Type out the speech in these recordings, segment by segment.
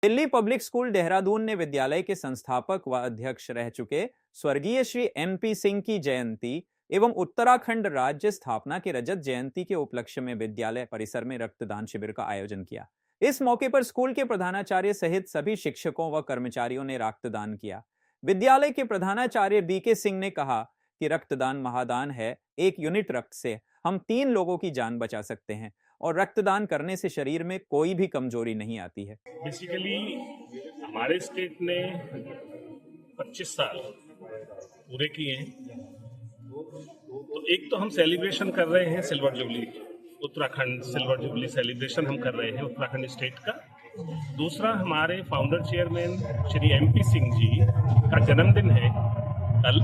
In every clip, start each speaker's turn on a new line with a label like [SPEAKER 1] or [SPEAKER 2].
[SPEAKER 1] Delhi public school Dehradun ने विद्यालय के संस्थापक व अध्यक्ष रह चुके स्वर्गीय श्री MP सिंह की जयंती एवं उत्तराखंड राज्य स्थापना की रजत जयंती के उपलक्ष्य में विद्यालय परिसर में रक्तदान शिविर का आयोजन किया। इस मौके पर स्कूल के प्रधानाचार्य सहित सभी शिक्षकों व कर्मचारियों ने रक्तदान किया। विद्यालय के प्रधानाचार्य BK सिंह ने कहा कि रक्तदान महादान है। 1 यूनिट रक्त से हम 3 लोगों की जान बचा सकते हैं और रक्तदान करने से शरीर में कोई भी कमजोरी नहीं आती है।
[SPEAKER 2] बेसिकली हमारे स्टेट ने 25 साल पूरे किए हैं, तो एक तो हम सेलिब्रेशन कर रहे हैं silver jubilee, Uttarakhand silver jubilee celebration हम कर रहे हैं उत्तराखंड स्टेट का। दूसरा, हमारे founder chairman Shri MP Singh ji का जन्मदिन है कल।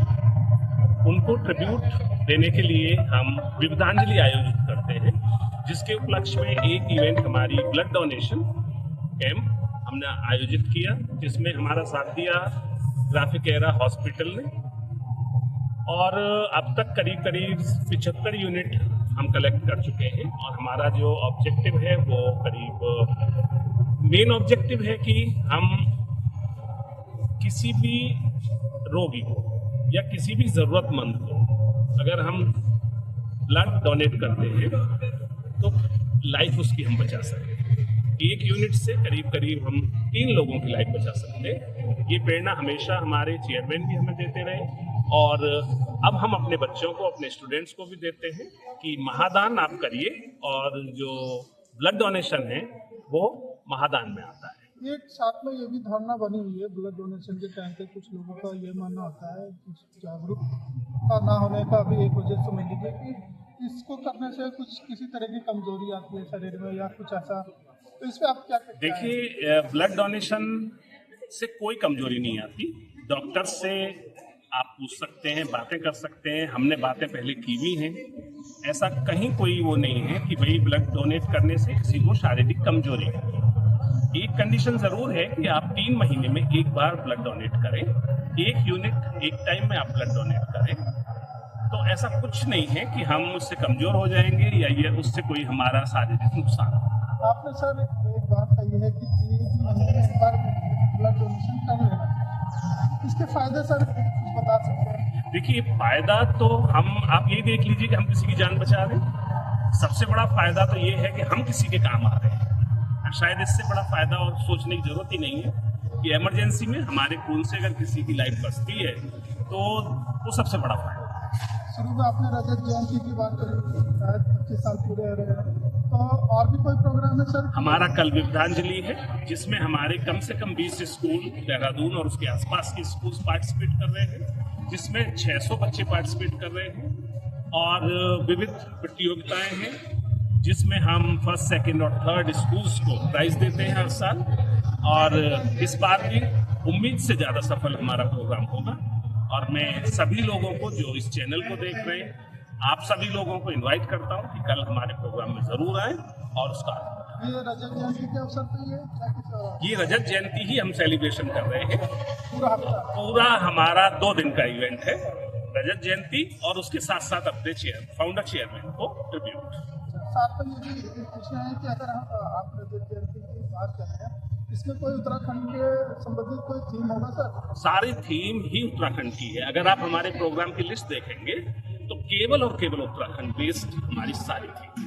[SPEAKER 2] उनको ट्रिब्यूट देने के लिए हम विविधांजलि आयोजित करते हैं, जिसके उपलक्ष्य में एक इवेंट हमारी ब्लड डोनेशन कैंप हमने आयोजित किया, जिसमें हमारा साथ दिया ग्राफिक एरा हॉस्पिटल ने। और अब तक करीब 75 यूनिट हम कलेक्ट कर चुके हैं। और हमारा जो ऑब्जेक्टिव है वो मेन ऑब्जेक्टिव है कि हम किसी भी रोगी को या किसी भी जरूरतमंद को अगर हम ब्लड डोनेट करते हैं तो लाइफ उसकी हम बचा सकते हैं। 1 यूनिट से करीब हम 3 लोगों की लाइफ बचा सकते हैं। ये प्रेरणा हमेशा हमारे चेयरमैन भी हमें देते रहे और अब हम अपने बच्चों को, अपने स्टूडेंट्स को भी देते हैं कि महादान आप करिए और जो ब्लड डोनेशन है वो महादान में आता है।
[SPEAKER 3] एक साथ में ये भी धारणा बनी हुई है ब्लड डोनेशन के टाइम पे कुछ लोगों का ये मानना होता है, जागरूकता ना होने का भी एक वजह समझ लीजिए कि इसको करने से कुछ किसी तरह की कमजोरी आती है शरीर में या कुछ ऐसा, तो इस पे आप क्या कहते हैं?
[SPEAKER 2] देखिए, ब्लड डोनेशन से कोई कमजोरी नहीं आती। डॉक्टर से आप पूछ सकते हैं, बातें कर सकते हैं, हमने बातें पहले की भी हैं। ऐसा कहीं कोई वो नहीं है कि भाई ब्लड डोनेट करने से किसी को शारीरिक कमजोरी है। एक कंडीशन जरूर है कि आप 3 महीने में एक बार ब्लड डोनेट करें, 1 यूनिट एक टाइम में आप ब्लड डोनेट करें। तो ऐसा कुछ नहीं है कि हम उससे कमजोर हो जाएंगे या ये उससे कोई हमारा शारीरिक नुकसान।
[SPEAKER 3] आपने सर एक बात कही है कि 3 महीने में एक बार ब्लड डोनेशन कर लेना, इसके फायदे सर कुछ बता सकते हैं?
[SPEAKER 2] देखिए, फायदा तो आप यही देख लीजिए कि हम किसी की जान बचा रहे हैं। सबसे बड़ा फायदा तो ये है कि हम किसी के काम आ रहे हैं। शायद इससे बड़ा फायदा और सोचने की जरूरत ही नहीं है कि इमरजेंसी में हमारे खून से अगर किसी की लाइफ बचती है तो वो सबसे बड़ा फायदा।
[SPEAKER 3] शुरू में आपने रजत जयंती की बात करी, शायद 25 साल पूरे हो रहे हैं, तो और भी कोई प्रोग्राम है सर?
[SPEAKER 2] हमारा कल विविधांजलि है, जिसमें हमारे कम से कम 20 स्कूल देहरादून और उसके आसपास के स्कूल पार्टिसिपेट कर रहे हैं, जिसमें 600 बच्चे पार्टिसिपेट कर रहे हैं। और विविध प्रतियोगिताएं हैं जिसमें हम 1st, 2nd और 3rd स्कूल्स को प्राइज देते हैं हर साल। और इस बार भी उम्मीद से ज़्यादा सफल हमारा प्रोग्राम होगा। और मैं सभी लोगों को जो इस चैनल को देख रहे हैं, आप सभी लोगों को इनवाइट करता हूं कि कल हमारे प्रोग्राम में जरूर आएं और उसका
[SPEAKER 3] ये रजत जयंती के अवसर पर ये
[SPEAKER 2] रजत जयंती ही हम सेलिब्रेशन कर रहे हैं।
[SPEAKER 3] पूरा
[SPEAKER 2] हमारा 2 दिन का इवेंट है, रजत जयंती और उसके साथ साथ अपने फाउंडर चेयरमैन को ट्रिब्यूट।
[SPEAKER 3] साथ में ये भी पूछना है कि अगर आप रजत जयंती की बात कर रहे हैं, इसमें कोई उत्तराखंड के संबंधित कोई थीम होगा सर?
[SPEAKER 2] सारी थीम ही उत्तराखंड की है। अगर आप हमारे प्रोग्राम की लिस्ट देखेंगे तो केवल और केवल उत्तराखंड बेस्ड हमारी सारी थीम।